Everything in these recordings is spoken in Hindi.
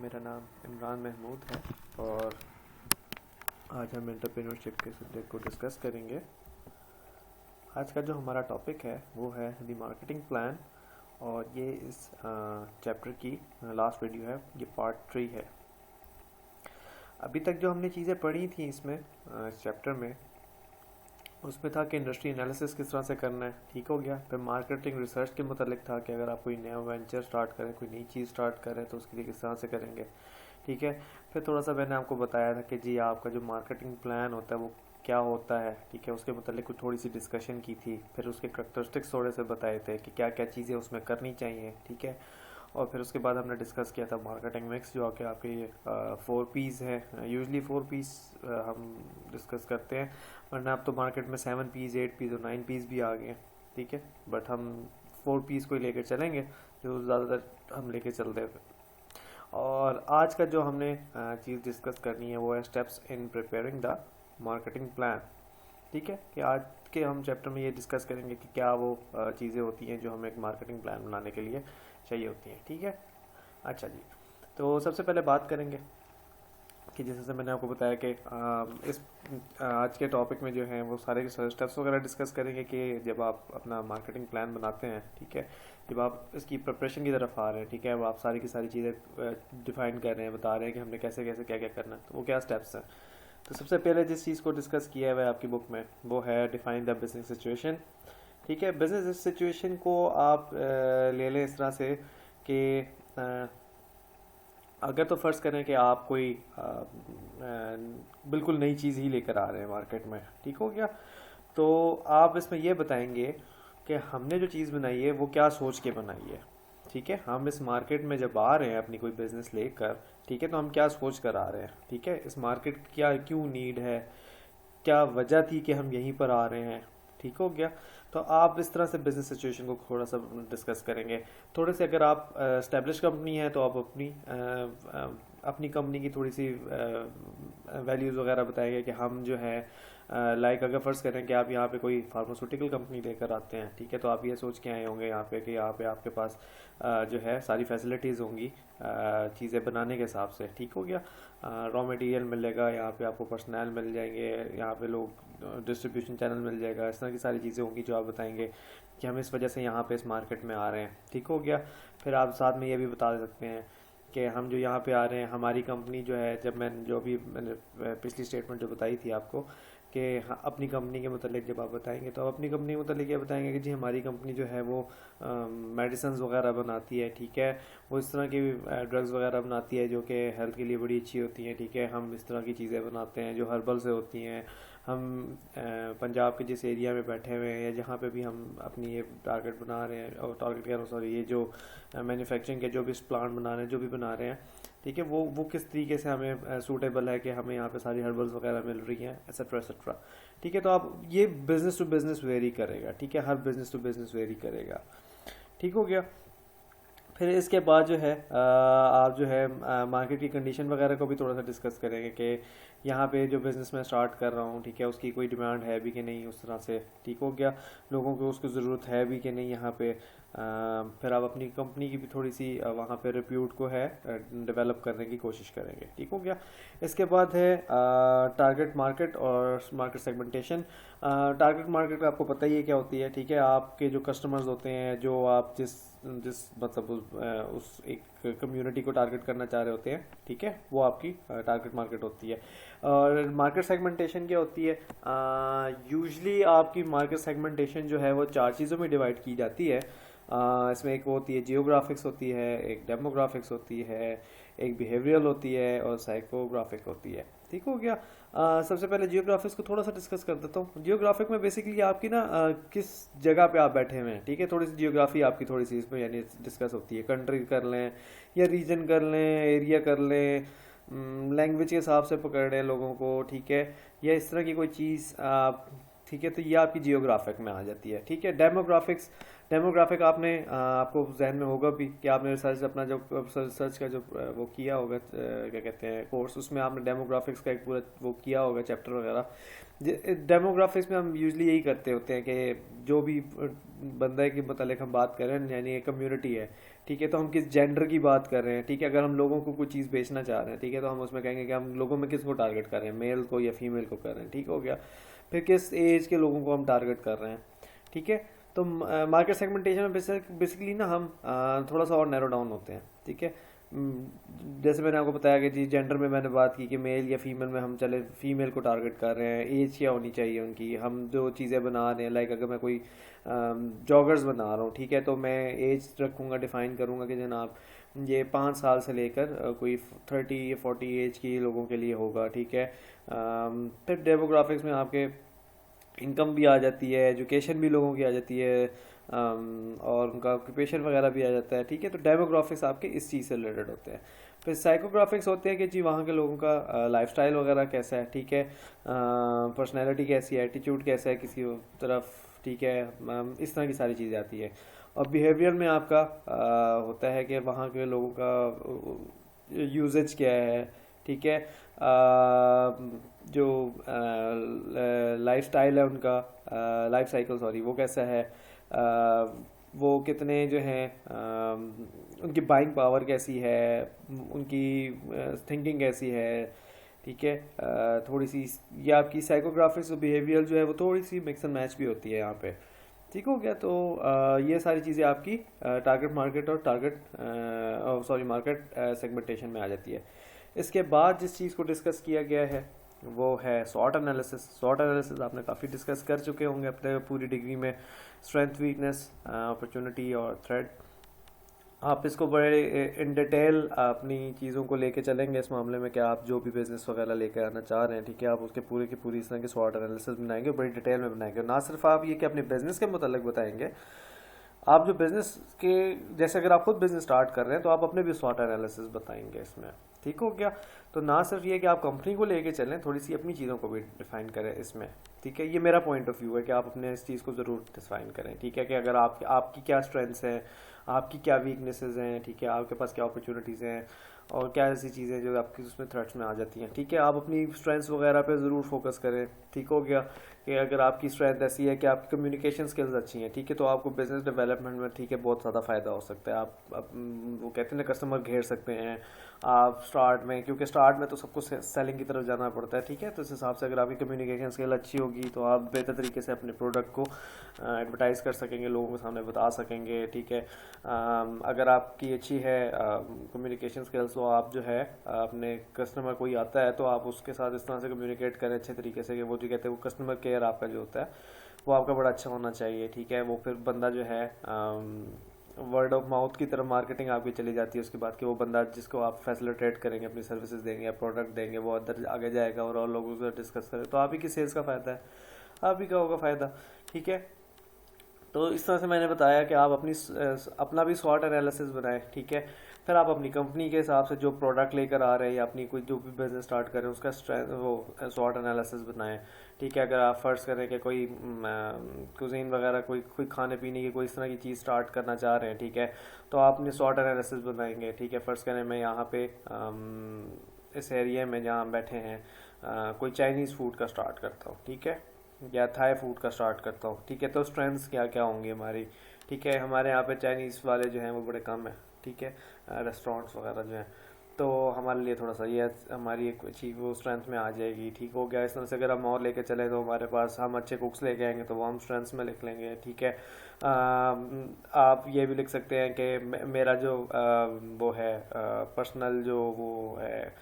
मेरा नाम इमरान महमूद है और आज हम एंटरप्रेन्योरशिप के सब्जेक्ट को डिस्कस करेंगे। आज का जो हमारा टॉपिक है वो है द मार्केटिंग प्लान और ये इस चैप्टर की लास्ट वीडियो है, ये पार्ट 3 है। अभी तक जो हमने चीज़ें पढ़ी थी इसमें इस चैप्टर में, उसमें था कि इंडस्ट्री एनालिसिस किस तरह से करना है, ठीक हो गया। फिर मार्केटिंग रिसर्च के मुतालिक था कि अगर आप कोई नया वेंचर स्टार्ट करें, कोई नई चीज़ स्टार्ट करें तो उसके लिए किस तरह से करेंगे, ठीक है। फिर थोड़ा सा मैंने आपको बताया था कि जी आपका जो मार्केटिंग प्लान होता है वो क्या होता है, ठीक है, उसके मुतालिक कुछ थोड़ी सी डिस्कशन की थी। फिर उसके करैक्टरिस्टिक्स थोड़े से बताए थे कि क्या क्या चीज़ें उसमें करनी चाहिए, ठीक है। और फिर उसके बाद हमने डिस्कस किया था मार्केटिंग मिक्स, जो कि आपके ये 4 P's है। यूजली 4 P's हम डिस्कस करते हैं, वरना अब तो मार्केट में 7 P's, 8 P's और 9 P's भी आ गए हैं, ठीक है। बट हम 4 P's को ही लेकर चलेंगे जो ज़्यादातर हम लेके चलते हैं। और आज का जो हमने चीज़ डिस्कस करनी है वो है steps in preparing the marketing plan, ठीक है। कि आज के हम चैप्टर में ये डिस्कस करेंगे कि क्या वो चीज़ें होती हैं जो हमें एक मार्केटिंग प्लान बनाने के लिए चाहिए होती हैं, ठीक है। अच्छा जी, तो सबसे पहले बात करेंगे कि जैसे मैंने आपको बताया कि इस आज के टॉपिक में जो है वो सारे स्टेप्स वगैरह डिस्कस करेंगे कि जब आप अपना मार्केटिंग प्लान बनाते हैं, ठीक है, जब आप इसकी प्रिपरेशन की तरफ आ रहे हैं, ठीक है, अब आप सारी की सारी चीज़ें डिफाइन कर रहे हैं, बता रहे हैं कि हमने कैसे कैसे क्या क्या करना है, तो वो क्या स्टेप्स हैं। तो सबसे पहले जिस चीज़ को डिस्कस किया है वह आपकी बुक में वो है डिफाइन द बिजनेस सिचुएशन, ठीक है। बिजनेस सिचुएशन को आप ले लें इस तरह से कि अगर तो फ़र्ज़ करें कि आप कोई बिल्कुल नई चीज़ ही लेकर आ रहे हैं मार्केट में, ठीक हो गया, तो आप इसमें यह बताएंगे कि हमने जो चीज़ बनाई है वो क्या सोच के बनाई है, ठीक है। हम इस मार्केट में जब आ रहे हैं अपनी कोई बिज़नेस लेकर, ठीक है, तो हम क्या सोच कर आ रहे हैं, ठीक है। इस मार्केट क्या क्यों नीड है, क्या वजह थी कि हम यहीं पर आ रहे हैं, ठीक हो गया। तो आप इस तरह से बिजनेस सिचुएशन को थोड़ा सा डिस्कस करेंगे। थोड़े से अगर आप स्टैब्लिश कंपनी है तो आप अपनी कंपनी की थोड़ी सी वैल्यूज़ वगैरह बताएंगे कि हम जो है लाइक अगर फ़र्ज़ करें कि आप यहाँ पे कोई फार्मास्यूटिकल कंपनी लेकर आते हैं, ठीक है, तो आप ये सोच के आए होंगे यहाँ पे कि यहाँ पे आपके पास जो है सारी फैसिलिटीज़ होंगी चीज़ें बनाने के हिसाब से, ठीक हो गया। रॉ मटेरियल मिलेगा, यहाँ पे आपको पर्सनल मिल जाएंगे, यहाँ पे लोग डिस्ट्रीब्यूशन चैनल मिल जाएगा, इस तरह की सारी चीज़ें होंगी जो आप बताएंगे कि हम इस वजह से यहाँ पे इस मार्केट में आ रहे हैं, ठीक हो गया। फिर आप साथ में ये भी बता सकते हैं कि हम जो यहाँ पे आ रहे हैं, हमारी कंपनी जो है, जब मैंने पिछली स्टेटमेंट जो बताई थी आपको कि अपनी कंपनी के मतलब जब आप बताएंगे तो आप अपनी कंपनी के मतलब ये बताएंगे कि जी हमारी कंपनी जो है वो मेडिसिन वगैरह बनाती है, ठीक है, वो इस तरह की ड्रग्स वगैरह बनाती है जो कि हेल्थ के लिए बड़ी अच्छी होती हैं, ठीक है। हम इस तरह की चीज़ें बनाते हैं जो हर्बल से होती हैं। हम पंजाब के जिस एरिया में बैठे हुए हैं या जहाँ पे भी हम अपनी ये टारगेट बना रहे हैं, और टारगेट कह रहा हूँ सॉरी, ये जो मैन्युफैक्चरिंग के जो भी प्लांट बना रहे हैं, जो भी बना रहे हैं, ठीक है, वो किस तरीके से हमें सूटेबल है कि हमें यहाँ पे सारी हर्बल्स वगैरह मिल रही हैं, एक्सेट्रा एक्सेट्रा, ठीक है। तो आप ये बिज़नेस टू बिज़नेस वेरी करेगा, ठीक है, हर बिज़नेस टू बिज़नेस वेरी करेगा, ठीक हो गया। फिर इसके बाद जो है आप जो है मार्केट की कंडीशन वगैरह को भी थोड़ा सा डिस्कस करेंगे कि यहाँ पे जो बिज़नेस मैं स्टार्ट कर रहा हूँ, ठीक है, उसकी कोई डिमांड है भी कि नहीं, उस तरह से, ठीक हो गया, लोगों को उसकी ज़रूरत है भी कि नहीं यहाँ पे। फिर आप अपनी कंपनी की भी थोड़ी सी वहाँ पे रिप्यूट को है डेवलप करने की कोशिश करेंगे, ठीक हो गया। इसके बाद है टारगेट मार्केट और मार्केट सेगमेंटेशन। टारगेट मार्केट आपको पता ही है क्या होती है, ठीक है। आपके जो कस्टमर्स होते हैं, जो आप जिस जिस मतलब उस एक कम्युनिटी को टारगेट करना चाह रहे होते हैं, ठीक है, वो आपकी टारगेट मार्केट होती है। और मार्केट सेगमेंटेशन क्या होती है, यूजली आपकी मार्केट सेगमेंटेशन जो है वो 4 चीज़ों में डिवाइड की जाती है। इसमें एक वो होती है जियोग्राफिक्स होती है, एक डेमोग्राफिक्स होती है, एक बिहेवियरल होती है और साइकोग्राफिक होती है, ठीक हो गया। सबसे पहले जियोग्राफिक्स को थोड़ा सा डिस्कस कर देता हूँ। जियोग्राफिक में बेसिकली आपकी ना किस जगह पे आप बैठे हुए हैं, ठीक है, थोड़ी सी जियोग्राफी आपकी थोड़ी सी इसमें यानी डिस्कस होती है। कंट्री कर लें या रीजन कर लें, एरिया कर लें, लैंग्वेज के हिसाब से पकड़ रहे हैं लोगों को, ठीक है, या इस तरह की कोई चीज़ आप, ठीक है, तो ये आपकी जियोग्राफिक में आ जाती है, ठीक है। डेमोग्राफिक आपने आपको जहन में होगा भी कि आपने रिसर्च अपना जो सर्च का जो वो किया होगा, क्या कहते हैं कोर्स, उसमें आपने डेमोग्राफिक्स का एक पूरा वो किया होगा चैप्टर वगैरह। डेमोग्राफिक्स में हम यूजली यही करते होते हैं कि जो भी बंदा के मतलब हम बात कर रहे हैं, यानी एक कम्युनिटी है, ठीक है, तो हम किस जेंडर की बात कर रहे हैं, ठीक है, अगर हम लोगों को कोई चीज़ बेचना चाह रहे हैं, ठीक है, तो हम उसमें कहेंगे कि हम लोगों में किसको टारगेट कर रहे हैं, मेल को या फीमेल को कर रहे हैं, ठीक हो गया। फिर किस एज के लोगों को हम टारगेट कर रहे हैं, ठीक है। तो मार्केट सेगमेंटेशन में बेसिकली ना हम थोड़ा सा और नैरो डाउन होते हैं, ठीक है। जैसे मैंने आपको बताया कि जी जेंडर में मैंने बात की कि मेल या फीमेल में हम चले फीमेल को टारगेट कर रहे हैं, एज क्या होनी चाहिए उनकी, हम जो चीज़ें बना रहे हैं, लाइक अगर मैं कोई जॉगर्स बना रहा हूँ, ठीक है, तो मैं एज रखूँगा, डिफाइन करूँगा कि जनाब ये 5 साल से लेकर कोई 30 या 40 एज की लोगों के लिए होगा, ठीक है। फिर डेमोग्राफिक्स में आपके इनकम भी आ जाती है, एजुकेशन भी लोगों की आ जाती है, और उनका ऑक्यूपेशन वगैरह भी आ जाता है, ठीक है। तो डेमोग्राफिक्स आपके इस चीज़ से रिलेटेड होते हैं। फिर साइकोग्राफिक्स होते हैं कि जी वहाँ के लोगों का लाइफस्टाइल वगैरह कैसा है, ठीक है, पर्सनैलिटी कैसी है, एटीट्यूड कैसा है किसी तरफ, ठीक है, इस तरह की सारी चीज़ें आती है। और बिहेवियर में आपका होता है कि वहाँ के लोगों का यूजेज क्या है, ठीक है, जो लाइफ स्टाइल है उनका, लाइफ साइकिल सॉरी, वो कैसा है, वो कितने जो हैं, उनकी बाइंग पावर कैसी है, उनकी थिंकिंग कैसी है, ठीक है। थोड़ी सी ये आपकी साइकोग्राफिक्स और बिहेवियर जो है वो थोड़ी सी मिक्स एंड मैच भी होती है यहाँ पे, ठीक हो गया। तो ये सारी चीज़ें आपकी टारगेट मार्केट और मार्केट सेगमेंटेशन में आ जाती है। इसके बाद जिस चीज़ को डिस्कस किया गया है वो है सॉट एनालिसिस। सॉट एनालिसिस आपने काफ़ी डिस्कस कर चुके होंगे अपने पूरी डिग्री में, स्ट्रेंथ, वीकनेस, अपॉर्चुनिटी और थ्रेट। आप इसको बड़े इन डिटेल अपनी चीज़ों को लेके चलेंगे इस मामले में कि आप जो भी बिज़नेस वगैरह लेके आना चाह रहे हैं, ठीक है, आप उसके पूरे की पूरी इस तरह की स्वॉट एनालिसिस बनाएंगे, बड़ी डिटेल में बनाएंगे। ना सिर्फ आप ये कि अपने बिज़नेस के मुतालिक बताएंगे, आप जो बिज़नेस के जैसे अगर आप खुद बिज़नेस स्टार्ट कर रहे हैं तो आप अपने भी स्वॉट एनालिसिस बताएंगे इसमें, ठीक हो गया। तो ना सिर्फ ये कि आप कंपनी को लेके चलें, थोड़ी सी अपनी चीज़ों को भी डिफाइन करें इसमें, ठीक है। ये मेरा पॉइंट ऑफ व्यू है कि आप अपने इस चीज़ को ज़रूर डिफाइन करें, ठीक है, कि अगर आपकी क्या स्ट्रेंथ्स हैं, आपकी क्या वीकनेसेस हैं, ठीक है, आपके पास क्या अपॉर्चुनिटीज़ हैं, और क्या ऐसी चीज़ें जो आपकी उसमें थ्रेट्स में आ जाती हैं, ठीक है। आप अपनी स्ट्रेंथ्स वगैरह पे ज़रूर फोकस करें, ठीक हो गया। कि अगर आपकी स्ट्रेंथ ऐसी है कि आपकी कम्युनिकेशन स्किल्स अच्छी हैं, ठीक है, तो आपको बिजनेस डेवलपमेंट में, ठीक है, बहुत ज़्यादा फ़ायदा हो सकता है। आप वो कहते हैं ना, कस्टमर घेर सकते हैं आप स्टार्ट में, क्योंकि स्टार्ट में तो सबको सेलिंग की तरफ जाना पड़ता है, ठीक है। तो इस हिसाब से अगर आपकी कम्युनिकेशन स्किल अच्छी होगी तो आप बेहतर तरीके से अपने प्रोडक्ट को एडवर्टाइज़ कर सकेंगे, लोगों के सामने बता सकेंगे, ठीक है। अगर आपकी अच्छी है कम्युनिकेशन स्किल्स, तो आप जो है अपने कस्टमर कोई आता है तो आप उसके साथ इस तरह से कम्युनिकेट करें अच्छे तरीके से कि वो जो कहते हैं वो कस्टमर केयर आपका जो होता है वो आपका बड़ा अच्छा होना चाहिए, ठीक है। वो फिर बंदा जो है वर्ड ऑफ माउथ की तरफ मार्केटिंग आपकी चली जाती है उसके बाद, कि वो बंदा जिसको आप फैसिलिटेट करेंगे, अपनी सर्विसेज देंगे या प्रोडक्ट देंगे, वो अंदर आगे जाएगा और लोगों से डिस्कस करें, तो आप ही की सेल्स का फ़ायदा है, आप ही का होगा फ़ायदा, ठीक है। तो इस तरह से मैंने बताया कि आप अपना भी स्वॉट एनालिसिस बनाएं, ठीक है। फिर आप अपनी कंपनी के हिसाब से जो प्रोडक्ट लेकर आ रहे हैं या अपनी कोई जो भी बिजनेस स्टार्ट करें उसका वो स्वॉट एनालिसिस बनाएं, ठीक है। अगर आप फर्स्ट करें कि कोई कुजीन वगैरह कोई कोई खाने पीने की कोई इस तरह की चीज़ स्टार्ट करना चाह रहे हैं, ठीक है, तो आप अपनी स्वॉट एनालिसिस बनाएंगे, ठीक है। फर्स्ट करें मैं यहाँ पे इस एरिया में जहाँ हम बैठे हैं कोई चाइनीज़ फूड का स्टार्ट करता हूँ, ठीक है, या थाई फूड का स्टार्ट करता हूँ, ठीक है। तो स्ट्रेंथ्स क्या क्या होंगी हमारी, ठीक है। हमारे यहाँ पे चाइनीज़ वाले जो हैं वो बड़े कम हैं, ठीक है, रेस्टोरेंट्स वगैरह जो हैं, तो हमारे लिए थोड़ा सा ये हमारी एक अच्छी वो स्ट्रेंथ में आ जाएगी, ठीक हो गया। इस तरह से अगर हम और लेके चले तो हमारे पास हम अच्छे कुक्स लेके आएंगे तो वो हम स्ट्रेंथ्स में लिख लेंगे, ठीक है। आप ये भी लिख सकते हैं कि मेरा जो वो है पर्सनल जो वो है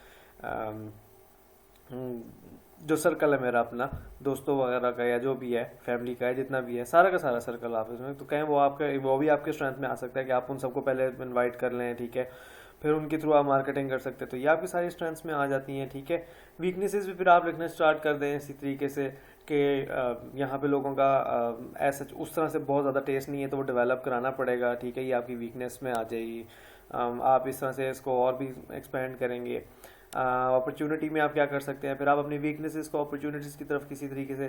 जो सर्कल है मेरा अपना दोस्तों वगैरह का या जो भी है फैमिली का है, जितना भी है सारा का सारा सर्कल आप इसमें तो कहें वो भी आपके स्ट्रेंथ में आ सकता है कि आप उन सबको पहले इनवाइट कर लें, ठीक है, फिर उनके थ्रू आप मार्केटिंग कर सकते हैं, तो ये आपकी सारी स्ट्रेंथ्स में आ जाती हैं, ठीक है। वीकनेसेस भी फिर आप लिखना स्टार्ट कर दें इसी तरीके से कि यहाँ पे लोगों का ऐसा उस तरह से बहुत ज़्यादा टेस्ट नहीं है तो वो डेवलप कराना पड़ेगा, ठीक है, ये आपकी वीकनेस में आ जाएगी। आप इस तरह से इसको और भी एक्सपेंड करेंगे। अपॉर्चुनिटी में आप क्या कर सकते हैं, फिर आप अपनी वीकनेसेस को अपॉर्चुनिटीज़ की तरफ किसी तरीके से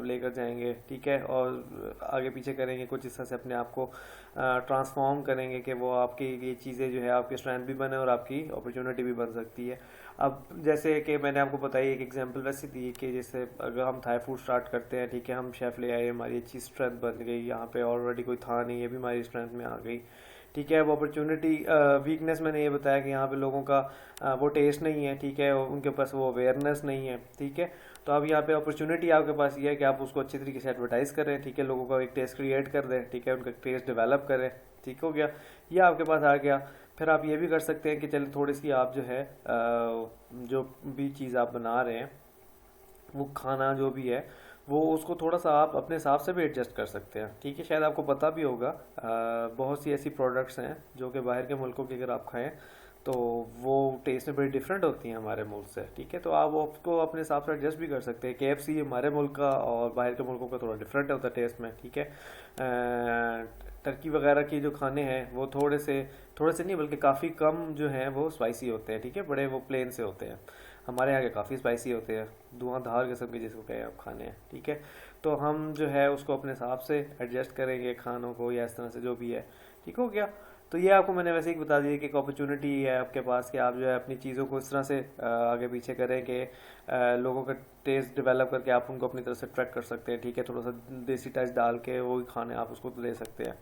लेकर जाएंगे, ठीक है, और आगे पीछे करेंगे, कुछ इस तरह से अपने आप को ट्रांसफॉर्म करेंगे कि वो आपकी ये चीज़ें जो है आपकी स्ट्रेंथ भी बने और आपकी अपॉर्चुनिटी भी बन सकती है। अब जैसे कि मैंने आपको बताई एक एग्जांपल वैसे दी कि जैसे अगर हम थाई फूड स्टार्ट करते हैं, ठीक है, हम शेफ़ ले आए, हमारी अच्छी स्ट्रेंथ बन गई, यहाँ पे ऑलरेडी कोई था नहीं, ये भी हमारी स्ट्रेंथ में आ गई, ठीक है। वो अपॉर्चुनिटी वीकनेस मैंने ये बताया कि यहाँ पे लोगों का वो टेस्ट नहीं है, ठीक है, उनके पास वो अवेयरनेस नहीं है, ठीक है। तो अब यहाँ पे अपॉर्चुनिटी आपके पास ये है कि आप उसको अच्छी तरीके से एडवर्टाइज करें, ठीक है, लोगों का एक टेस्ट क्रिएट कर दें, ठीक है, उनका टेस्ट डेवलप करें, ठीक हो गया, ये आपके पास आ गया। फिर आप ये भी कर सकते हैं कि चलिए थोड़ी सी आप जो है जो भी चीज़ आप बना रहे हैं, वो खाना जो भी है वो उसको थोड़ा सा आप अपने हिसाब से भी एडजस्ट कर सकते हैं, ठीक है। शायद आपको पता भी होगा बहुत सी ऐसी प्रोडक्ट्स हैं जो कि बाहर के मुल्कों की अगर आप खाएं तो वो टेस्ट में बड़ी डिफरेंट होती हैं हमारे मुल्क से, ठीक है। तो आप उसको अपने हिसाब से एडजस्ट भी कर सकते हैं। KFC हमारे मुल्क का और बाहर के मुल्कों का थोड़ा डिफरेंट होता है टेस्ट में, ठीक है। टर्की वगैरह के जो खाने हैं वो थोड़े से नहीं बल्कि काफ़ी कम जो हैं वो स्पाइसी होते हैं, ठीक है, बड़े वो प्लेन से होते हैं। हमारे यहाँ के काफ़ी स्पाइसी होते हैं, धुआंधार किस्म के जिसको कहें आप खाने हैं, ठीक है। तो हम जो है उसको अपने हिसाब से एडजस्ट करेंगे खानों को या इस तरह से जो भी है, ठीक हो गया। तो ये आपको मैंने वैसे ही बता दिया कि एक अपॉर्चुनिटी है आपके पास कि आप जो है अपनी चीज़ों को इस तरह से आगे पीछे करें कि लोगों का टेस्ट डेवलप करके आप उनको अपनी तरफ से ट्रैक कर सकते हैं, ठीक है, थोड़ा सा देसी टच डाल के वो खाने आप उसको दे सकते हैं,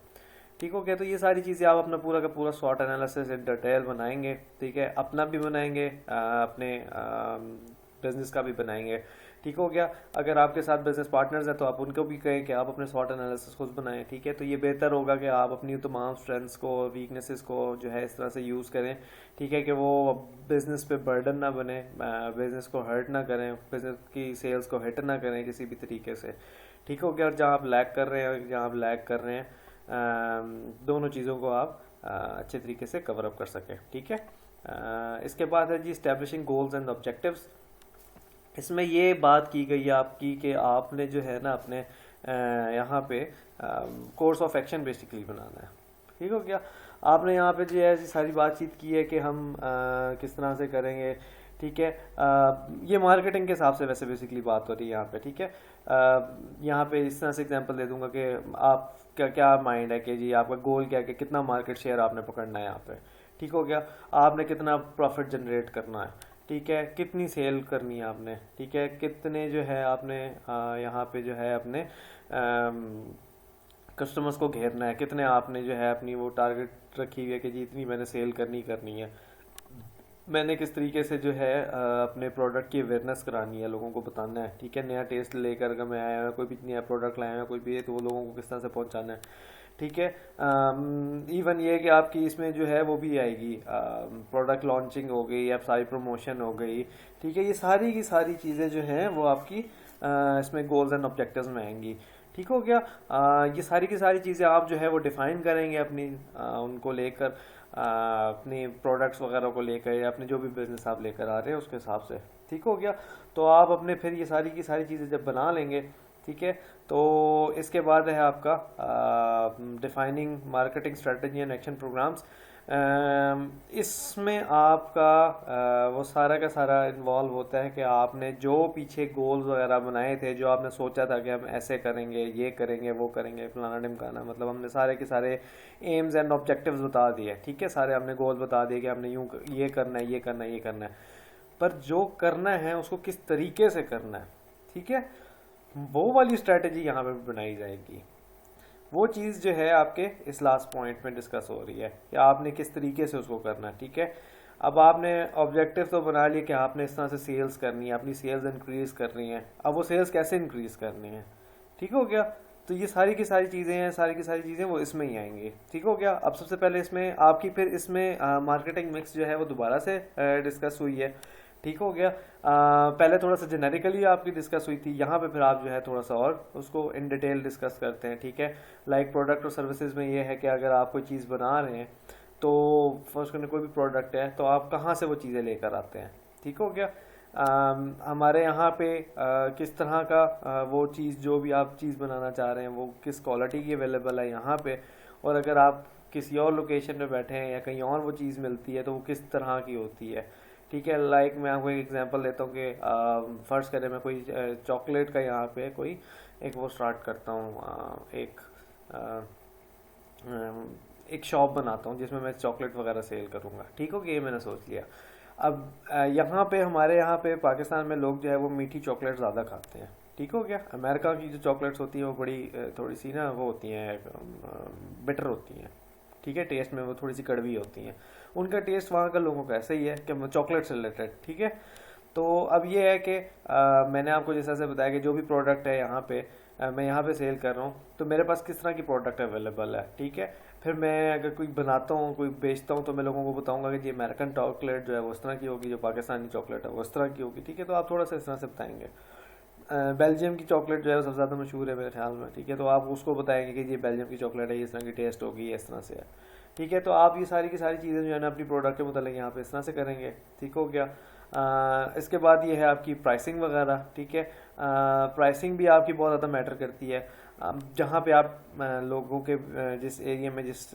ठीक हो गया। तो ये सारी चीज़ें आप अपना पूरा का पूरा स्वॉट एनालिसिस इन डिटेल बनाएंगे, ठीक है, अपना भी बनाएंगे, अपने बिजनेस का भी बनाएंगे, ठीक हो गया। अगर आपके साथ बिजनेस पार्टनर्स हैं तो आप उनको भी कहें कि आप अपने स्वॉट एनालिसिस खुद बनाएं, ठीक है। तो ये बेहतर होगा कि आप अपनी तमाम स्ट्रेंथ्स को वीकनेसेस को जो है इस तरह से यूज़ करें, ठीक है, कि वो बिज़नेस पे बर्डन ना बने, बिज़नेस को हर्ट ना करें, बिज़नेस की सेल्स को हिट ना करें किसी भी तरीके से, ठीक हो गया। और जहाँ आप लैग कर रहे हैं, जहाँ आप लैग कर रहे हैं, दोनों चीज़ों को आप अच्छे तरीके से कवर अप कर सकें, ठीक है। इसके बाद है जी इस्टेब्लिशिंग गोल्स एंड ऑब्जेक्टिव्स। इसमें ये बात की गई है आपकी कि आपने जो है ना अपने यहाँ पे कोर्स ऑफ एक्शन बेसिकली बनाना है, ठीक हो गया। आपने यहाँ पे जो है ऐसी सारी बातचीत की है कि हम किस तरह से करेंगे, ठीक है। ये मार्केटिंग के हिसाब से वैसे बेसिकली बात हो रही है यहाँ पे, ठीक है। यहाँ पे इस तरह से एग्जांपल दे दूंगा कि आप क्या क्या माइंड है कि जी आपका गोल क्या है कि कितना मार्केट शेयर आपने पकड़ना है यहाँ पे, ठीक हो गया। आपने कितना प्रॉफिट जनरेट करना है, ठीक है, कितनी सेल करनी है आपने, ठीक है, कितने जो है आपने यहाँ पे जो है अपने कस्टमर्स को घेरना है, कितने आपने जो है अपनी वो टारगेट रखी हुई है कि जी इतनी मैंने सेल करनी है, मैंने किस तरीके से जो है अपने प्रोडक्ट की अवेयरनेस करानी है, लोगों को बताना है, ठीक है। नया टेस्ट लेकर अगर मैं आया हूँ, कोई भी नया प्रोडक्ट लाया हूँ कोई भी है, तो वो लोगों को किस तरह से पहुँचाना है, ठीक है। इवन ये कि आपकी इसमें जो है वो भी आएगी, प्रोडक्ट लॉन्चिंग हो गई या सारी प्रमोशन हो गई, ठीक है। ये सारी की सारी चीज़ें जो हैं वो आपकी इसमें गोल्स एंड ऑब्जेक्टिव्स में आएंगी, ठीक हो गया। ये सारी की सारी चीज़ें आप जो है वो डिफाइन करेंगे अपनी उनको लेकर, अपनी प्रोडक्ट्स वगैरह को लेकर या अपने जो भी बिजनेस आप लेकर आ रहे हैं उसके हिसाब से, ठीक हो गया। तो आप अपने फिर ये सारी की सारी चीज़ें जब बना लेंगे, ठीक है, तो इसके बाद है आपका defining marketing strategy and action programmes. इसमें आपका वो सारा का सारा इन्वॉल्व होता है कि आपने जो पीछे गोल्स वगैरह बनाए थे, जो आपने सोचा था कि हम ऐसे करेंगे, ये करेंगे, वो करेंगे, फलाना ढिमकाना, मतलब हमने सारे के सारे एम्स एंड ऑब्जेक्टिव्स बता दिए, ठीक है, सारे हमने गोल बता दिए कि हमने यूँ ये करना है, ये करना है, ये करना है, पर जो करना है उसको किस तरीके से करना है, ठीक है, वो वाली स्ट्रेटजी यहाँ पे बनाई जाएगी। वो चीज़ जो है आपके इस लास्ट पॉइंट में डिस्कस हो रही है कि आपने किस तरीके से उसको करना है, ठीक है। अब आपने ऑब्जेक्टिव तो बना लिया कि आपने इस तरह से सेल्स करनी है, अपनी सेल्स इंक्रीज करनी है, अब वो सेल्स कैसे इंक्रीज करनी है, ठीक हो गया। तो ये सारी की सारी चीज़ें हैं, सारी की सारी चीज़ें वो इसमें ही आएंगी, ठीक हो गया। अब सबसे पहले इसमें आपकी फिर इसमें मार्केटिंग मिक्स जो है वो दोबारा से डिस्कस हुई है, ठीक हो गया। पहले थोड़ा सा जेनेरिकली आपकी डिस्कस हुई थी, यहाँ पे फिर आप जो है थोड़ा सा और उसको इन डिटेल डिस्कस करते हैं, ठीक है। लाइक प्रोडक्ट और सर्विसेज में ये है कि अगर आप कोई चीज़ बना रहे हैं तो फर्स्ट करने कोई भी प्रोडक्ट है तो आप कहाँ से वो चीज़ें लेकर आते हैं, ठीक हो गया। हमारे यहाँ पे किस तरह का वो चीज़ जो भी आप चीज़ बनाना चाह रहे हैं वो किस क्वालिटी की अवेलेबल है यहाँ पे, और अगर आप किसी और लोकेशन पे बैठे हैं या कहीं और वो चीज़ मिलती है तो वो किस तरह की होती है, ठीक है। लाइक मैं आपको एक एग्जांपल देता हूँ कि फ़र्ज़ करें मैं कोई चॉकलेट का यहाँ पे कोई एक वो स्टार्ट करता हूँ, एक शॉप बनाता हूँ जिसमें मैं चॉकलेट वगैरह सेल करूँगा, ठीक हो गया, ये मैंने सोच लिया। अब यहाँ पे हमारे यहाँ पे पाकिस्तान में लोग जो है वो मीठी चॉकलेट ज़्यादा खाते हैं, ठीक हो गया। अमेरिका की जो चॉकलेट्स होती हैं वो बड़ी थोड़ी सी ना वो होती हैं, बिटर होती हैं, ठीक है, टेस्ट में वो थोड़ी सी कड़वी होती हैं। उनका टेस्ट वहाँ का लोगों का ऐसे ही है कि चॉकलेट से रिलेटेड, ठीक है। तो अब ये है कि मैंने आपको जैसा से बताया कि जो भी प्रोडक्ट है यहाँ पे मैं यहाँ पे सेल कर रहा हूँ, तो मेरे पास किस तरह की प्रोडक्ट अवेलेबल है, ठीक है। फिर मैं अगर कोई बनाता हूँ कोई बेचता हूँ तो मैं लोगों को बताऊंगा कि जी अमेरिकन चॉकलेट जो है वो इस तरह की होगी, जो पाकिस्तानी चॉकलेट है वो इस तरह की होगी, ठीक है। तो आप थोड़ा सा इस तरह से बताएंगे। बेल्जियम की चॉकलेट जो है वो सबसे ज़्यादा मशहूर है मेरे ख्याल में, ठीक है। तो आप उसको बताएंगे कि ये बेल्जियम की चॉकलेट है, इस तरह की टेस्ट होगी, इस तरह से है, ठीक है। तो आप ये सारी की सारी चीज़ें जो है ना अपनी प्रोडक्ट के मतलब यहाँ पे इस तरह से करेंगे, ठीक हो गया। इसके बाद ये है आपकी प्राइसिंग वगैरह, ठीक है। प्राइसिंग भी आपकी बहुत ज़्यादा मैटर करती है। जहाँ पे आप लोगों के जिस एरिया में जिस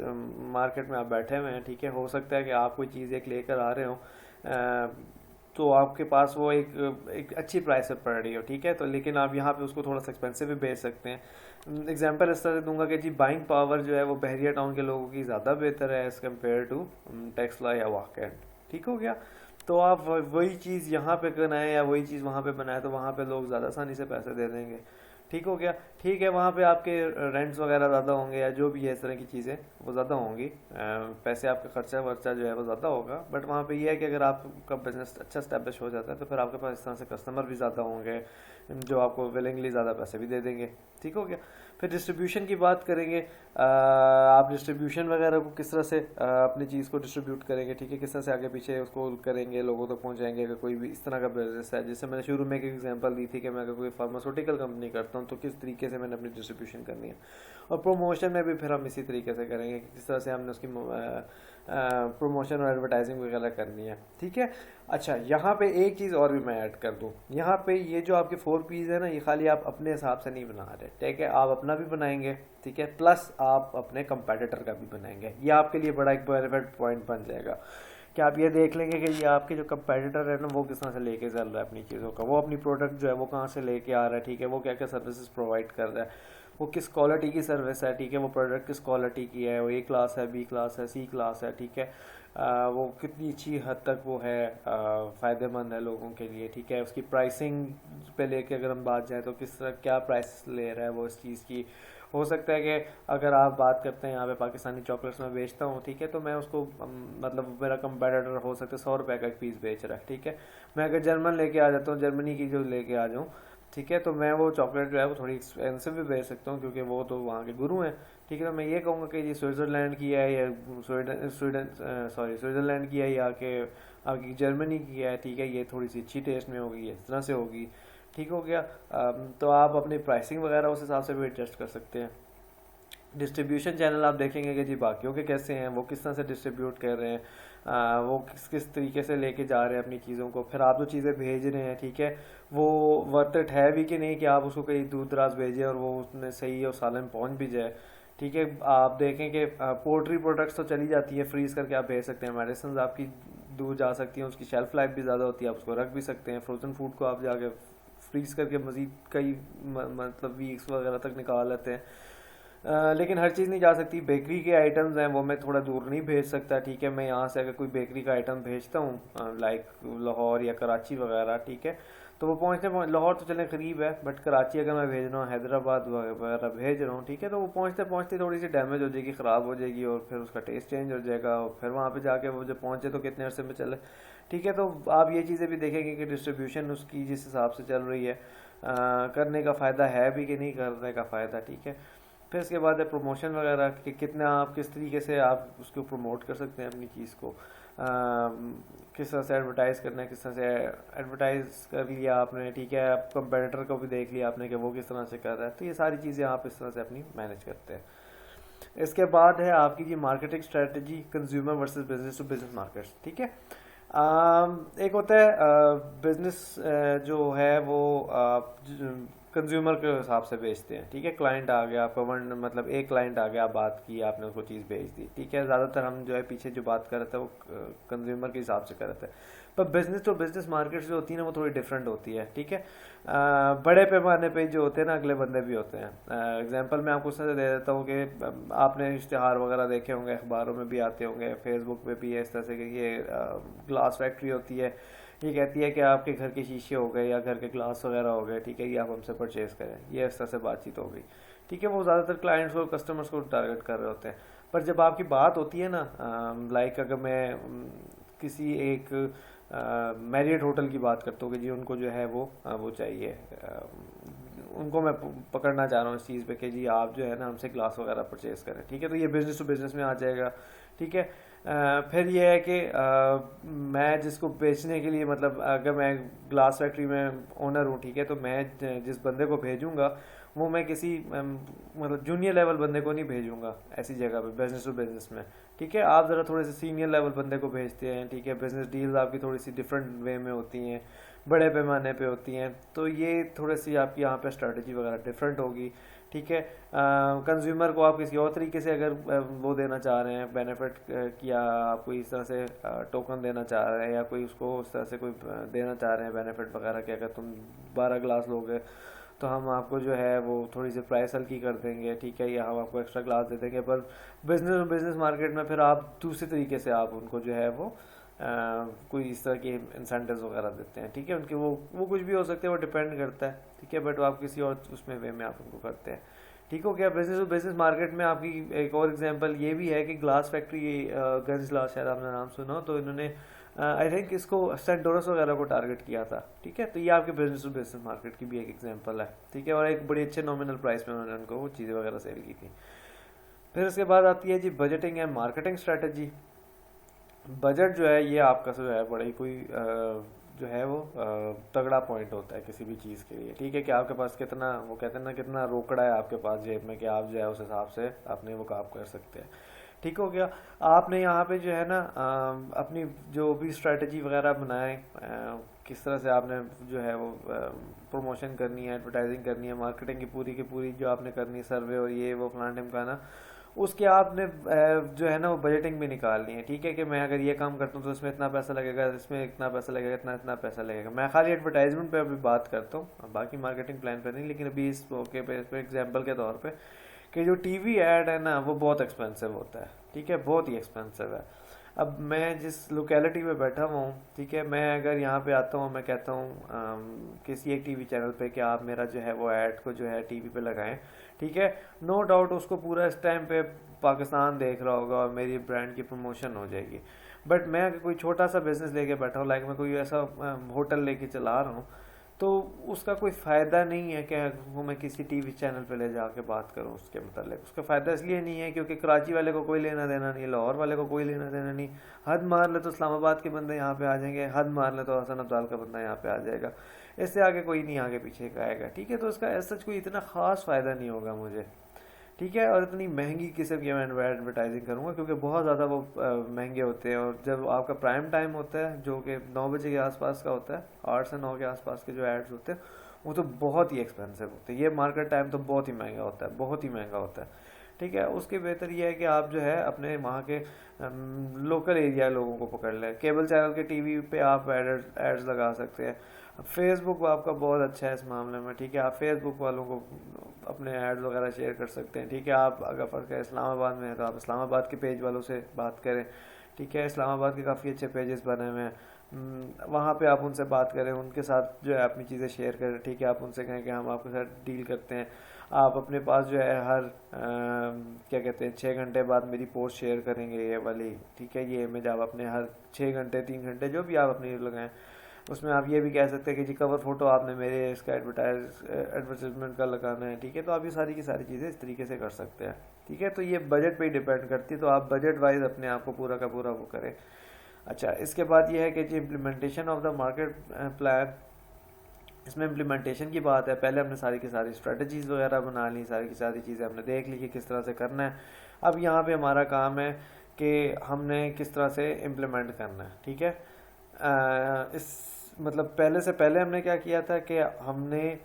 मार्केट में आप बैठे हुए हैं, ठीक है, हो सकता है कि आप कोई चीज़ एक लेकर आ रहे हो तो आपके पास वो एक अच्छी प्राइस पे पड़ रही हो, ठीक है। तो लेकिन आप यहाँ पे उसको थोड़ा सा एक्सपेंसिव भी बेच सकते हैं। एग्जांपल इस तरह से दूंगा कि जी बाइंग पावर जो है वो बहरिया टाउन के लोगों की ज़्यादा बेहतर है एज़ कम्पेयर टू टेक्सला या वाकैंड, ठीक हो गया। तो आप वही चीज़ यहाँ पे बनाएं या वही चीज़ वहाँ पे बनाएं तो वहाँ पे लोग ज़्यादा आसानी से पैसे दे देंगे, ठीक हो गया। ठीक है, वहाँ पे आपके रेंट्स वगैरह ज़्यादा होंगे या जो भी है इस तरह की चीज़ें वो ज़्यादा होंगी, पैसे आपका खर्चा वर्चा जो है वो ज़्यादा होगा। बट वहाँ पे ये है कि अगर आपका बिजनेस अच्छा स्टैब्लिश हो जाता है तो फिर आपके पास इस तरह से कस्टमर भी ज़्यादा होंगे जो आपको विलिंगली ज़्यादा पैसे भी दे देंगे, ठीक हो गया। फिर डिस्ट्रीब्यूशन की बात करेंगे। आप डिस्ट्रीब्यूशन वगैरह को किस तरह से अपनी चीज़ को डिस्ट्रीब्यूट करेंगे, ठीक है, किस तरह से आगे पीछे उसको करेंगे, लोगों तक पहुंचाएंगे। अगर कोई भी इस तरह का बिजनेस है, जैसे मैंने शुरू में एक एग्जांपल दी थी कि मैं अगर कोई फार्मास्यूटिकल कंपनी करता हूँ तो किस तरीके से मैंने अपनी डिस्ट्रीब्यूशन करनी है। और प्रोमोशन में भी फिर हम इसी तरीके से करेंगे कि किस तरह से हमने उसकी प्रमोशन और एडवर्टाइजिंग वगैरह करनी है, ठीक है। अच्छा, यहाँ पे एक चीज़ और भी मैं ऐड कर दूँ, यहाँ पे ये जो आपके 4 P's है ना, ये खाली आप अपने हिसाब से नहीं बना रहे, ठीक है, आप अपना भी बनाएंगे, ठीक है, प्लस आप अपने कंपेटिटर का भी बनाएंगे। ये आपके लिए बड़ा एक बेनिफिट पॉइंट बन जाएगा कि आप ये देख लेंगे कि ये आपके जो कंपेटिटर है ना वो किस तरह से लेके चल रहा है अपनी चीज़ों का, वो अपनी प्रोडक्ट जो है वो कहाँ से लेके आ रहा है, ठीक है, वो क्या क्या सर्विसेज प्रोवाइड कर रहा है, वो किस क्वालिटी की सर्विस है, ठीक है, वो प्रोडक्ट किस क्वालिटी की है, वो A क्लास है, B क्लास है, C क्लास है, ठीक है, वो कितनी अच्छी हद तक वो है फ़ायदेमंद है लोगों के लिए, ठीक है। उसकी प्राइसिंग पे लेके अगर हम बात जाए तो किस तरह क्या प्राइस ले रहा है वो इस चीज़ की। हो सकता है कि अगर आप बात करते हैं यहाँ पे पाकिस्तानी चॉकलेट्स में बेचता हूँ, ठीक है, तो मैं उसको मतलब मेरा कंपेटिटर हो सकता है 100 रुपये का एक पीस बेच रहा है, ठीक है। मैं अगर जर्मन लेके आ जाता हूँ, जर्मनी की जो लेके आ जाऊँ, ठीक है, तो मैं वो चॉकलेट जो है वो थोड़ी एक्सपेंसिव भी बेच सकता हूँ क्योंकि वो तो वहाँ के गुरु हैं, ठीक है। तो मैं ये कहूँगा कि ये स्विट्ज़रलैंड की है या स्विट्ज़रलैंड की है या कि आपकी जर्मनी की है, ठीक है, ये थोड़ी सी अच्छी टेस्ट में होगी, इस तरह से होगी, ठीक हो गया। तो आप अपनी प्राइसिंग वगैरह उस हिसाब से भी एडजस्ट कर सकते हैं। डिस्ट्रीब्यूशन चैनल आप देखेंगे कि जी बाकियों के कैसे हैं, वो किस तरह से डिस्ट्रीब्यूट कर रहे हैं, वो किस किस तरीके से लेके जा रहे हैं अपनी चीज़ों को, फिर आप जो चीज़ें भेज रहे हैं, ठीक है, वो वर्थ इट है भी कि नहीं कि आप उसको कहीं दूर दराज भेजें और वो उसमें सही और सालन पहुंच भी जाए, ठीक है। आप देखें कि पोल्ट्री प्रोडक्ट्स तो चली जाती है, फ्रीज़ करके आप भेज सकते हैं, मेडिसिन आपकी दूर जा सकती हैं, उसकी शेल्फ लाइफ भी ज़्यादा होती है, आप उसको रख भी सकते हैं। फ्रोज़न फूड को आप जाके फ्रीज़ करके मज़ीद कई मतलब वीक्स वगैरह तक निकाल लेते हैं। लेकिन हर चीज़ नहीं जा सकती। बेकरी के आइटम्स हैं वो मैं थोड़ा दूर नहीं भेज सकता, ठीक है। मैं यहाँ से अगर कोई बेकरी का आइटम भेजता हूँ लाइक लाहौर या कराची वगैरह, ठीक है, तो वो लाहौर तो चलें करीब है, बट कराची अगर मैं भेज रहा हूँ, हैदराबाद वगैरह भेज रहा हूँ, ठीक है, तो वो पहुँचते पहुँचते थोड़ी सी डैमेज हो जाएगी, ख़राब हो जाएगी और फिर उसका टेस्ट चेंज हो जाएगा और फिर वहाँ पे जाके वो जब पहुँचे तो कितने अरसे में चले, ठीक है। तो आप ये चीज़ें भी देखेंगे कि डिस्ट्रीब्यूशन उसकी जिस हिसाब से चल रही है करने का फ़ायदा है भी कि नहीं करने का फ़ायदा, ठीक है। फिर इसके बाद है प्रमोशन वगैरह कि कितना आप किस तरीके से आप उसको प्रमोट कर सकते हैं अपनी चीज़ को, किस तरह से एडवर्टाइज़ करना है, किस तरह से एडवर्टाइज़ कर लिया आपने, ठीक है, आप कंपेटिटर को भी देख लिया आपने कि वो किस तरह से कर रहा है, तो ये सारी चीज़ें आप इस तरह से अपनी मैनेज करते हैं। इसके बाद है आपकी जी marketing strategy, consumer versus business to business markets, ठीक है। एक होता है बिजनेस जो है वो कंज्यूमर के हिसाब से बेचते हैं, ठीक है। क्लाइंट आ गया आपका, वन मतलब एक क्लाइंट आ गया, बात की आपने, उसको चीज़ भेज दी, ठीक है। ज़्यादातर हम जो है पीछे जो बात कर रहे थे वो कंज्यूमर के हिसाब से कर रहे थे। पर बिजनेस तो बिजनेस मार्केट जो होती है ना वो थोड़ी डिफरेंट होती है, ठीक है। बड़े पैमाने पे जो होते हैं ना अगले बंदे भी होते हैं। एग्जांपल मैं आपको उससे दे देता हूँ कि आपने इश्तिहार वगैरह देखे होंगे, अखबारों में भी आते होंगे, फेसबुक पे भी है इस तरह से कि ये ग्लास फैक्ट्री होती है, ये कहती है कि आपके घर के शीशे हो गए या घर के ग्लास वगैरह हो गए, ठीक है, ये आप हमसे परचेज़ करें, ये इस तरह से बातचीत हो गई, ठीक है। वो ज़्यादातर क्लाइंट्स को, कस्टमर्स को टारगेट कर रहे होते हैं। पर जब आपकी बात होती है ना, लाइक अगर मैं किसी एक मैरियट होटल की बात करता हूँ कि जी उनको जो है वो चाहिए, उनको मैं पकड़ना चाह रहा हूँ इस चीज़ पे कि जी आप जो है ना हमसे ग्लास वगैरह परचेज़ करें, ठीक है। तो ये बिज़नेस टू बिज़नेस में आ जाएगा, ठीक है। फिर ये है कि मैं जिसको बेचने के लिए, मतलब अगर मैं ग्लास फैक्ट्री में ओनर हूँ, ठीक है, तो मैं जिस बंदे को भेजूंगा वो मैं किसी मतलब जूनियर लेवल बंदे को नहीं भेजूंगा ऐसी जगह पे बिजनेस टू बिजनेस में, ठीक है। आप ज़रा थोड़े से सीनियर लेवल बंदे को भेजते हैं, ठीक है। बिजनेस डील्स आपकी थोड़ी सी डिफरेंट वे में होती हैं, बड़े पैमाने पे होती हैं, तो ये थोड़ी सी आपकी यहाँ पे स्ट्रेटजी वगैरह डिफरेंट होगी, ठीक है। कंज्यूमर को आप किसी और तरीके से अगर वो देना चाह रहे हैं बेनिफिट, किया आप कोई इस तरह से टोकन देना चाह रहे हैं या कोई उसको उस तरह से कोई देना चाह रहे हैं बेनिफिट वगैरह कि अगर तुम 12 ग्लास लोगे तो हम आपको जो है वो थोड़ी सी प्राइस हल्की कर देंगे, ठीक है, या हम आपको एक्स्ट्रा ग्लास दे देंगे। पर बिजनेस मार्केट में फिर आप दूसरे तरीके से आप उनको जो है वो कोई इस तरह के इंसेंटिव्स वगैरह देते हैं, ठीक है। उनके वो कुछ भी हो सकते हैं, वो डिपेंड करता है, ठीक है। बट आप किसी और उसमें वे में आप उनको करते हैं, ठीक हो गया। बिजनेस मार्केट में आपकी एक और एग्जांपल ये भी है कि ग्लास फैक्ट्री, गंज ग्लास शायद आपने नाम सुना हो, तो इन्होंने आई थिंक इसको सेंटोरस वगैरह को टारगेट किया था, ठीक है। तो ये आपके बिजनेस टू बिजनेस मार्केट की भी एक एग्जांपल है, ठीक है। और एक बड़ी अच्छे नॉमिनल प्राइस में उन्होंने उनको वो चीज़ें वगैरह सेल की थी। फिर उसके बाद आती है जी budgeting and marketing strategy. Budget जो है ये आपका जो है बड़ा ही कोई जो है वो तगड़ा पॉइंट होता है किसी भी चीज़ के लिए, ठीक है। कि आपके पास कितना, वो कहते हैं ना, कितना रोकड़ा है आपके पास जेब में कि आप जो है उस हिसाब से अपने वो काम कर सकते हैं, ठीक हो गया। आपने यहाँ पे जो है ना अपनी जो भी स्ट्रेटजी वगैरह बनाए, किस तरह से आपने जो है वो प्रमोशन करनी है, एडवर्टाइजिंग करनी है, मार्केटिंग की पूरी जो आपने करनी है, सर्वे और ये वो फलाना ढिमकाना, उसके आपने जो है ना वो बजटिंग भी निकालनी है, ठीक है। कि मैं अगर ये काम करता हूँ तो इसमें इतना पैसा लगेगा, इसमें इतना पैसा लगेगा, इतना इतना पैसा लगेगा। मैं खाली एडवर्टाइजमेंट पे अभी बात करता हूँ, बाकी मार्केटिंग प्लान पे नहीं। लेकिन अभी इस मौके पे, इस पे एग्जाम्पल के तौर पे, कि जो टीवी ऐड है ना वो बहुत एक्सपेंसिव होता है, ठीक है, बहुत ही एक्सपेंसिव है। अब मैं जिस लोकेलिटी में बैठा हुआ हूँ, ठीक है, मैं अगर यहाँ पे आता हूँ, मैं कहता हूँ किसी एक टीवी चैनल पे कि आप मेरा जो है वो ऐड को जो है टीवी पे लगाएं, ठीक है, नो डाउट उसको पूरा इस टाइम पे पाकिस्तान देख रहा होगा और मेरी ब्रांड की प्रमोशन हो जाएगी। बट मैं अगर कोई छोटा सा बिजनेस लेके बैठा हूँ, लाइक मैं कोई ऐसा होटल लेके चला रहा हूँ, तो उसका कोई फ़ायदा नहीं है कि वो मैं किसी टीवी चैनल पे ले जाके बात करूं उसके मतलब। उसका फ़ायदा इसलिए नहीं है क्योंकि कराची वाले को कोई लेना देना नहीं, लाहौर वाले को कोई लेना देना नहीं। हद मार ले तो इस्लामाबाद के बंदे यहाँ पे आ जाएंगे, हद मार ले तो हसन अब्दाल का बंदा यहाँ पे आ जाएगा, इससे आगे कोई नहीं आगे पीछे का आएगा, ठीक है। तो उसका ऐसा कोई इतना ख़ास फ़ायदा नहीं होगा मुझे, ठीक है। और इतनी महंगी किस्म की मैं एडवर्टाइजिंग करूँगा क्योंकि बहुत ज़्यादा वो महंगे होते हैं। और जब आपका प्राइम टाइम होता है जो कि 9 बजे के आसपास का होता है, 8 से 9 के आसपास के जो एड्स होते हैं वो तो बहुत ही एक्सपेंसिव होते हैं। ये मार्केट टाइम तो बहुत ही महंगा होता है, बहुत ही महंगा होता है, ठीक है। उसके बेहतर ये है कि आप जो है अपने वहाँ के लोकल एरिया लोगों को पकड़ लें। केबल चैनल के टीवी पे आप एड्स लगा सकते हैं। फेसबुक आपका बहुत अच्छा है इस मामले में, ठीक है। आप फेसबुक वालों को अपने एड्स वगैरह शेयर कर सकते हैं, ठीक है। आप अगर फ़र्क है इस्लामाबाद में है तो आप इस्लामाबाद के पेज वालों से बात करें, ठीक है। इस्लामाबाद के काफ़ी अच्छे पेजेस बने हुए हैं, वहाँ पे आप उनसे बात करें, उनके साथ जो है अपनी चीज़ें शेयर करें, ठीक है। आप उनसे कहें कि हम आपके साथ डील करते हैं। आप अपने पास जो है हर क्या कहते हैं 6 घंटे बाद मेरी पोस्ट शेयर करेंगे ये वाली, ठीक है। ये इमेज आप अपने हर 6 घंटे 3 घंटे जो भी आप अपनी लगाएं, उसमें आप ये भी कह सकते हैं कि जी कवर फोटो आपने मेरे इसका एडवर्टाइजमेंट का लगाना है, ठीक है। तो आप ये सारी की सारी चीज़ें इस तरीके से कर सकते हैं, ठीक है। तो ये बजट पे ही डिपेंड करती है, तो आप बजट वाइज अपने आप को पूरा का पूरा वो करें। अच्छा, इसके बाद ये है कि जी implementation of the market plan. इसमें इम्प्लीमेंटेशन की बात है, पहले हमने सारी की सारी स्ट्रेटजीज वगैरह बना ली, सारी की सारी चीज़ें हमने देख ली कि किस तरह से करना है। अब यहाँ पे हमारा काम है कि हमने किस तरह से इम्प्लीमेंट करना है, ठीक है। इस मतलब पहले से पहले हमने क्या किया था कि हमने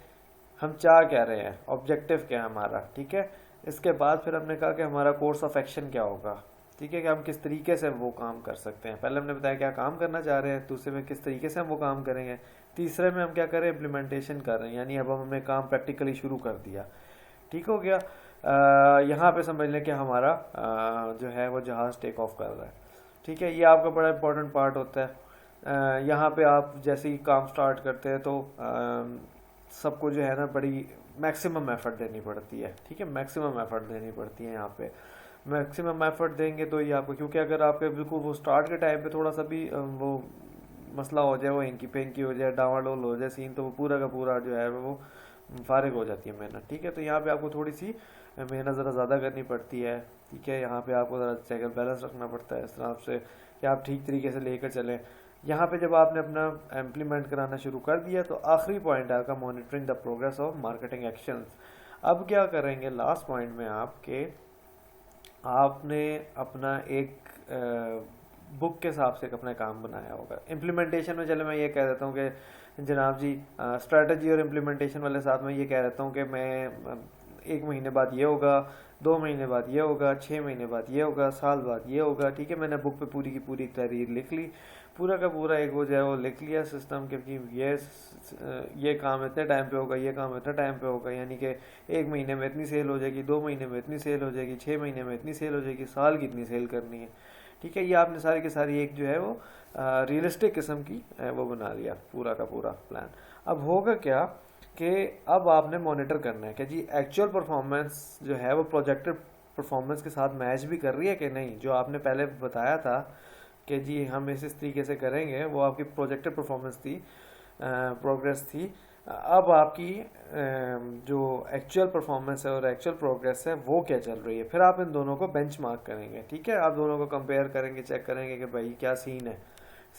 हम चाह क्या रहे हैं, ऑब्जेक्टिव क्या है हमारा, ठीक है। इसके बाद फिर हमने कहा कि हमारा कोर्स ऑफ एक्शन क्या होगा, ठीक है, कि हम किस तरीके से वो काम कर सकते हैं। पहले हमने बताया क्या काम करना चाह रहे हैं, दूसरे में किस तरीके से हम वो काम करेंगे, तीसरे में हम क्या करें, इम्प्लीमेंटेशन कर रहे हैं, यानी अब हमने काम प्रैक्टिकली शुरू कर दिया। ठीक हो गया। यहाँ पे समझ लें कि हमारा जो है वो जहाज़ टेक ऑफ कर रहा है। ठीक है, ये आपका बड़ा इंपॉर्टेंट पार्ट होता है। यहाँ पे आप जैसे ही काम स्टार्ट करते हैं तो सबको जो है ना बड़ी मैक्सिमम एफर्ट देनी पड़ती है। ठीक है, मैक्सिमम एफर्ट देनी पड़ती है यहाँ पे। मैक्सिमम एफर्ट देंगे तो ये आपको, क्योंकि अगर आपके बिल्कुल वो स्टार्ट के टाइम पे थोड़ा सा भी वो मसला हो जाए, वो इंकी पेंकी हो जाए, डावाडोल हो जाए सीन, तो वो पूरा का पूरा जो है वो फारिग हो जाती है मेहनत। ठीक है, तो यहाँ पे आपको थोड़ी सी मेहनत ज़रा ज़्यादा करनी पड़ती है। ठीक है, यहाँ पे आपको ज़रा चेक एंड बैलेंस रखना पड़ता है इस तरह से कि आप ठीक तरीके से लेकर चलें। यहाँ पे जब आपने अपना इम्प्लीमेंट कराना शुरू कर दिया तो आखिरी पॉइंट है आपका monitoring the progress of marketing actions. अब क्या करेंगे लास्ट पॉइंट में आपके, आपने अपना एक बुक के हिसाब से अपना काम बनाया होगा। इम्प्लीमेंटेशन में चले मैं ये कह देता हूँ कि जनाब जी स्ट्रैटेजी और इम्प्लीमेंटेशन वाले साथ में ये कह देता हूँ कि मैं 1 महीने बाद ये होगा, 2 महीने बाद ये होगा, 6 महीने बाद ये होगा, साल बाद ये होगा। ठीक है, मैंने बुक पे पूरी की पूरी तहरीर लिख ली, पूरा का पूरा एक वो जो है वो लिख लिया सिस्टम के कि ये काम इतने टाइम पे होगा, ये काम इतने टाइम पे होगा, यानी कि 1 महीने में इतनी सेल हो जाएगी, 2 महीने में इतनी सेल हो जाएगी, 6 महीने में इतनी सेल हो जाएगी, साल की इतनी सेल करनी है। ठीक है, ये आपने सारी की सारी एक जो है वो रियलिस्टिक किस्म की वो बना लिया पूरा का पूरा प्लान। अब होगा क्या कि अब आपने मॉनिटर करना है कि जी एक्चुअल परफॉर्मेंस जो है वो प्रोजेक्टेड परफॉर्मेंस के साथ मैच भी कर रही है कि नहीं। जो आपने पहले बताया था कि जी हम इस तरीके से करेंगे, वो आपकी प्रोजेक्टेड परफॉर्मेंस थी, प्रोग्रेस थी। अब आपकी जो एक्चुअल परफॉर्मेंस है और एक्चुअल प्रोग्रेस है वो क्या चल रही है, फिर आप इन दोनों को बेंचमार्क करेंगे। ठीक है, आप दोनों को कंपेयर करेंगे, चेक करेंगे कि भाई क्या सीन है,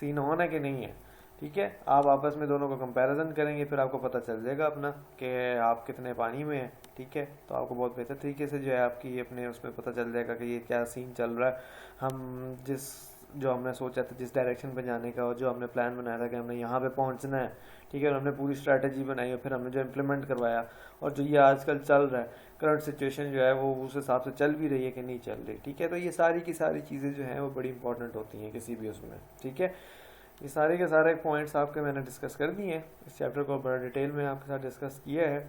सीन ऑन है कि नहीं है। ठीक है, आप आपस में दोनों को कंपैरिजन करेंगे, फिर आपको पता चल जाएगा अपना कि आप कितने पानी में हैं। ठीक है, तो आपको बहुत बेहतर तरीके से जो है आपकी अपने उसमें पता चल जाएगा कि ये क्या सीन चल रहा है। हम जो हमने सोचा था जिस डायरेक्शन पे जाने का, और जो हमने प्लान बनाया था कि हमने यहाँ पे पहुँचना है, ठीक है, और हमने पूरी स्ट्रैटेजी बनाई और फिर हमने जो इम्प्लीमेंट करवाया, और जो ये आजकल चल रहा है करंट सिचुएशन जो है वो उस हिसाब से चल भी रही है कि नहीं चल रही। ठीक है, तो ये सारी की सारी चीज़ें जो हैं वो बड़ी इंपॉर्टेंट होती हैं किसी भी उसमें। ठीक है, ये सारे के सारे पॉइंट्स आपके मैंने डिस्कस कर दिए हैं, इस चैप्टर को बड़ा डिटेल में आपके साथ डिस्कस किया है।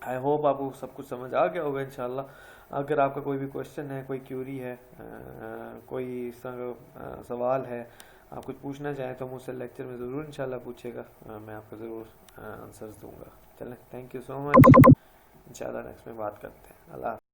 आई होप आपको सब कुछ समझ आ गया होगा इंशाल्लाह। अगर आपका कोई भी क्वेश्चन है, कोई क्यूरी है, कोई सवाल है, आप कुछ पूछना चाहें तो मुझसे लेक्चर में ज़रूर इंशाल्लाह पूछेगा, मैं आपको ज़रूर आंसर्स दूंगा। चलें, थैंक यू सो मच, इंशाल्लाह नेक्स्ट में बात करते हैं। अल्लाह।